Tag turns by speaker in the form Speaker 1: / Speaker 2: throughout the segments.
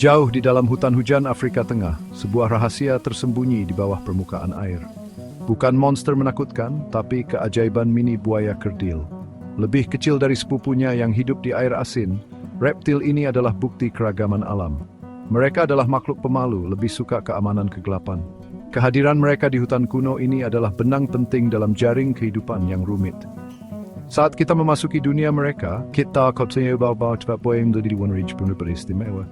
Speaker 1: Jauh di dalam hutan hujan Afrika Tengah, sebuah rahasia tersembunyi di bawah permukaan air. Bukan monster menakutkan, tapi keajaiban mini buaya kerdil. Lebih kecil dari sepupunya yang hidup di air asin, reptil ini adalah bukti keragaman alam. Mereka adalah makhluk pemalu, lebih suka keamanan kegelapan. Kehadiran mereka di hutan kuno ini adalah benang penting dalam jaring kehidupan yang rumit. Saat kita memasuki dunia mereka, kita katanya bawa cepat buaya yang menjadi warna hijau beristimewa.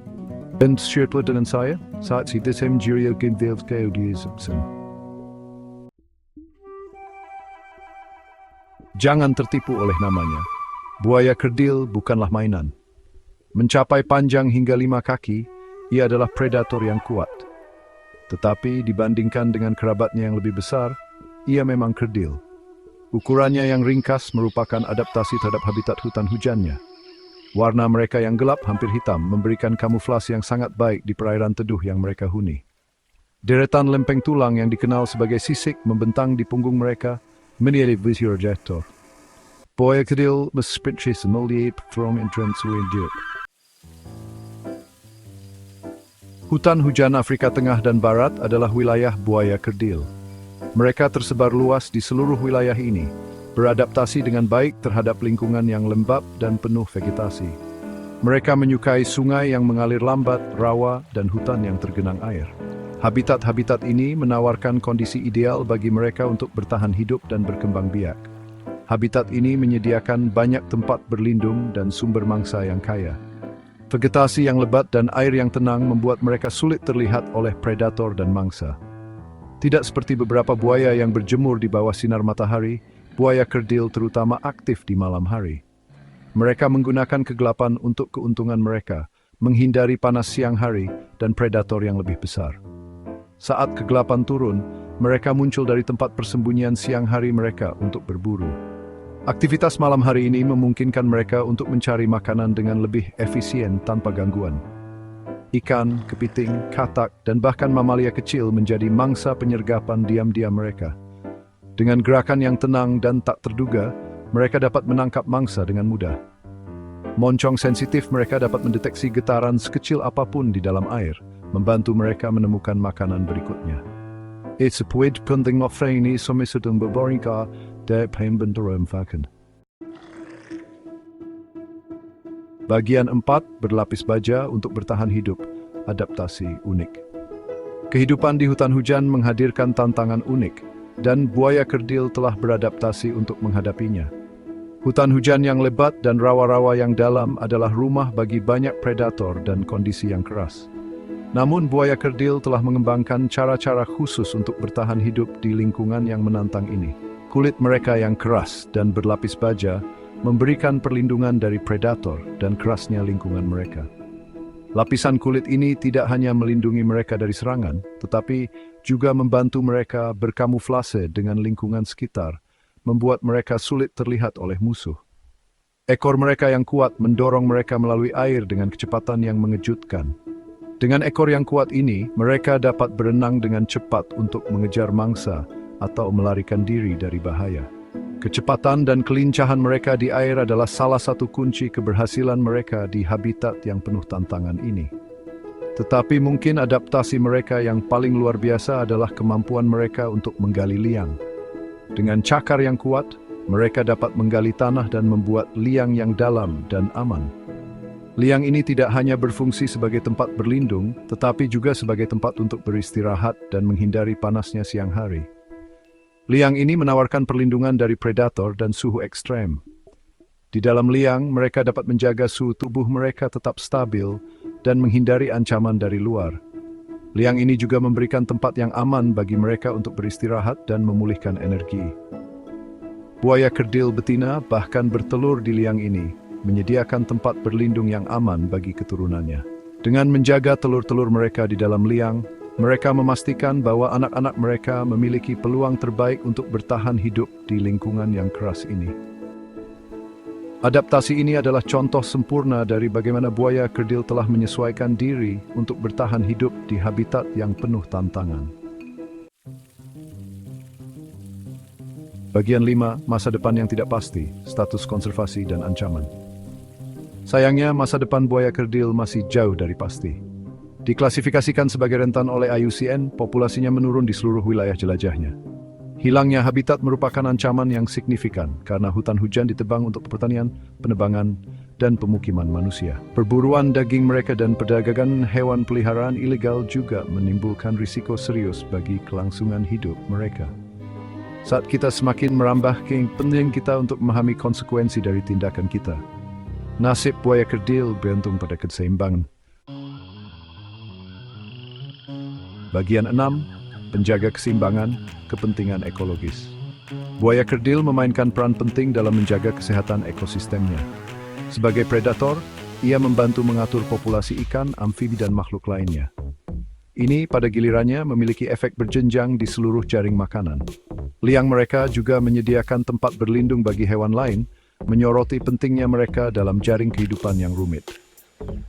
Speaker 1: Dan shirtlet dengan saya, saat si desem jirio gintil kau diisipsen. Jangan tertipu oleh namanya. Buaya kerdil bukanlah mainan. Mencapai panjang hingga 5 kaki, ia adalah predator yang kuat. Tetapi dibandingkan dengan kerabatnya yang lebih besar, ia memang kerdil. Ukurannya yang ringkas merupakan adaptasi terhadap habitat hutan hujannya. Warna mereka yang gelap hampir hitam memberikan kamuflase yang sangat baik di perairan teduh yang mereka huni. Deretan lempeng tulang yang dikenal sebagai sisik membentang di punggung mereka menjadi visual jatuh. Buaya kerdil mesprinci semulie from entrance window. Hutan hujan Afrika Tengah dan Barat adalah wilayah buaya kerdil. Mereka tersebar luas di seluruh wilayah ini, beradaptasi dengan baik terhadap lingkungan yang lembab dan penuh vegetasi. Mereka menyukai sungai yang mengalir lambat, rawa, dan hutan yang tergenang air. Habitat-habitat ini menawarkan kondisi ideal bagi mereka untuk bertahan hidup dan berkembang biak. Habitat ini menyediakan banyak tempat berlindung dan sumber mangsa yang kaya. Vegetasi yang lebat dan air yang tenang membuat mereka sulit terlihat oleh predator dan mangsa. Tidak seperti beberapa buaya yang berjemur di bawah sinar matahari, buaya kerdil terutama aktif di malam hari. Mereka menggunakan kegelapan untuk keuntungan mereka, menghindari panas siang hari dan predator yang lebih besar. Saat kegelapan turun, mereka muncul dari tempat persembunyian siang hari mereka untuk berburu. Aktivitas malam hari ini memungkinkan mereka untuk mencari makanan dengan lebih efisien tanpa gangguan. Ikan, kepiting, katak, dan bahkan mamalia kecil menjadi mangsa penyergapan diam-diam mereka. Dengan gerakan yang tenang dan tak terduga, mereka dapat menangkap mangsa dengan mudah. Moncong sensitif mereka dapat mendeteksi getaran sekecil apapun di dalam air, membantu mereka menemukan makanan berikutnya. It's a point penting of ini somisudung beborika de pembenturan faken. Bagian 4 berlapis baja untuk bertahan hidup, adaptasi unik. Kehidupan di hutan hujan menghadirkan tantangan unik, dan buaya kerdil telah beradaptasi untuk menghadapinya. Hutan hujan yang lebat dan rawa-rawa yang dalam adalah rumah bagi banyak predator dan kondisi yang keras. Namun buaya kerdil telah mengembangkan cara-cara khusus untuk bertahan hidup di lingkungan yang menantang ini. Kulit mereka yang keras dan berlapis baja memberikan perlindungan dari predator dan kerasnya lingkungan mereka. Lapisan kulit ini tidak hanya melindungi mereka dari serangan, tetapi juga membantu mereka berkamuflase dengan lingkungan sekitar, membuat mereka sulit terlihat oleh musuh. Ekor mereka yang kuat mendorong mereka melalui air dengan kecepatan yang mengejutkan. Dengan ekor yang kuat ini, mereka dapat berenang dengan cepat untuk mengejar mangsa atau melarikan diri dari bahaya. Kecepatan dan kelincahan mereka di air adalah salah satu kunci keberhasilan mereka di habitat yang penuh tantangan ini. Tetapi mungkin adaptasi mereka yang paling luar biasa adalah kemampuan mereka untuk menggali liang. Dengan cakar yang kuat, mereka dapat menggali tanah dan membuat liang yang dalam dan aman. Liang ini tidak hanya berfungsi sebagai tempat berlindung, tetapi juga sebagai tempat untuk beristirahat dan menghindari panasnya siang hari. Liang ini menawarkan perlindungan dari predator dan suhu ekstrem. Di dalam liang, mereka dapat menjaga suhu tubuh mereka tetap stabil dan menghindari ancaman dari luar. Liang ini juga memberikan tempat yang aman bagi mereka untuk beristirahat dan memulihkan energi. Buaya kerdil betina bahkan bertelur di liang ini, menyediakan tempat berlindung yang aman bagi keturunannya. Dengan menjaga telur-telur mereka di dalam liang, mereka memastikan bahwa anak-anak mereka memiliki peluang terbaik untuk bertahan hidup di lingkungan yang keras ini. Adaptasi ini adalah contoh sempurna dari bagaimana buaya kerdil telah menyesuaikan diri untuk bertahan hidup di habitat yang penuh tantangan. Bagian 5, masa depan yang tidak pasti, status konservasi dan ancaman. Sayangnya, masa depan buaya kerdil masih jauh dari pasti. Diklasifikasikan sebagai rentan oleh IUCN, populasinya menurun di seluruh wilayah jelajahnya. Hilangnya habitat merupakan ancaman yang signifikan karena hutan hujan ditebang untuk pertanian, penebangan, dan pemukiman manusia. Perburuan daging mereka dan perdagangan hewan peliharaan ilegal juga menimbulkan risiko serius bagi kelangsungan hidup mereka. Saat kita semakin merambah, penting kita untuk memahami konsekuensi dari tindakan kita. Nasib buaya kerdil bergantung pada keseimbangan. Bagian 6. Penjaga keseimbangan, kepentingan ekologis. Buaya kerdil memainkan peran penting dalam menjaga kesehatan ekosistemnya. Sebagai predator, ia membantu mengatur populasi ikan, amfibi, dan makhluk lainnya. Ini pada gilirannya memiliki efek berjenjang di seluruh jaring makanan. Liang mereka juga menyediakan tempat berlindung bagi hewan lain, menyoroti pentingnya mereka dalam jaring kehidupan yang rumit.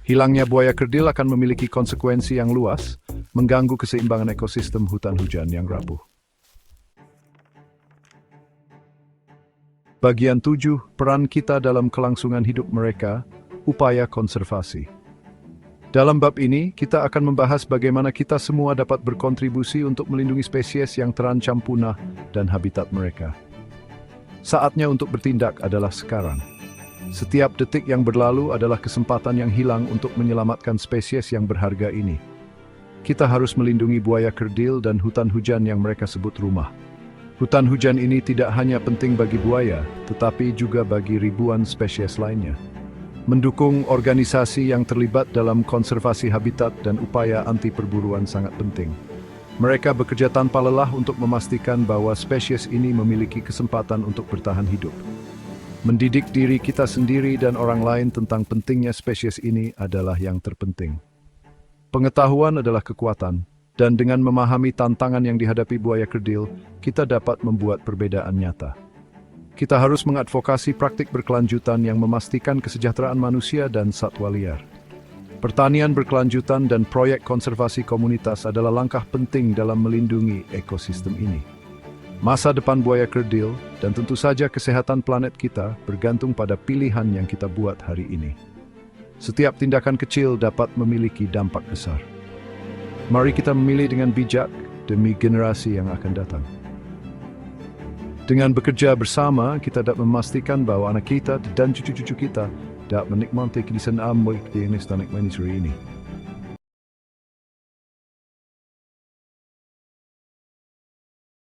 Speaker 1: Hilangnya buaya kerdil akan memiliki konsekuensi yang luas, mengganggu keseimbangan ekosistem hutan hujan yang rapuh. Bagian 7. Peran kita dalam kelangsungan hidup mereka, upaya konservasi. Dalam bab ini, kita akan membahas bagaimana kita semua dapat berkontribusi untuk melindungi spesies yang terancam punah dan habitat mereka. Saatnya untuk bertindak adalah sekarang. Setiap detik yang berlalu adalah kesempatan yang hilang untuk menyelamatkan spesies yang berharga ini. Kita harus melindungi buaya kerdil dan hutan hujan yang mereka sebut rumah. Hutan hujan ini tidak hanya penting bagi buaya, tetapi juga bagi ribuan spesies lainnya. Mendukung organisasi yang terlibat dalam konservasi habitat dan upaya anti perburuan sangat penting. Mereka bekerja tanpa lelah untuk memastikan bahwa spesies ini memiliki kesempatan untuk bertahan hidup. Mendidik diri kita sendiri dan orang lain tentang pentingnya spesies ini adalah yang terpenting. Pengetahuan adalah kekuatan, dan dengan memahami tantangan yang dihadapi buaya kerdil, kita dapat membuat perbedaan nyata. Kita harus mengadvokasi praktik berkelanjutan yang memastikan kesejahteraan manusia dan satwa liar. Pertanian berkelanjutan dan proyek konservasi komunitas adalah langkah penting dalam melindungi ekosistem ini. Masa depan buaya kerdil dan tentu saja kesehatan planet kita bergantung pada pilihan yang kita buat hari ini. Setiap tindakan kecil dapat memiliki dampak besar. Mari kita memilih dengan bijak demi generasi yang akan datang. Dengan bekerja bersama, kita dapat memastikan bahwa anak kita dan cucu-cucu kita dapat menikmati keniscayaan alam di negeri ini.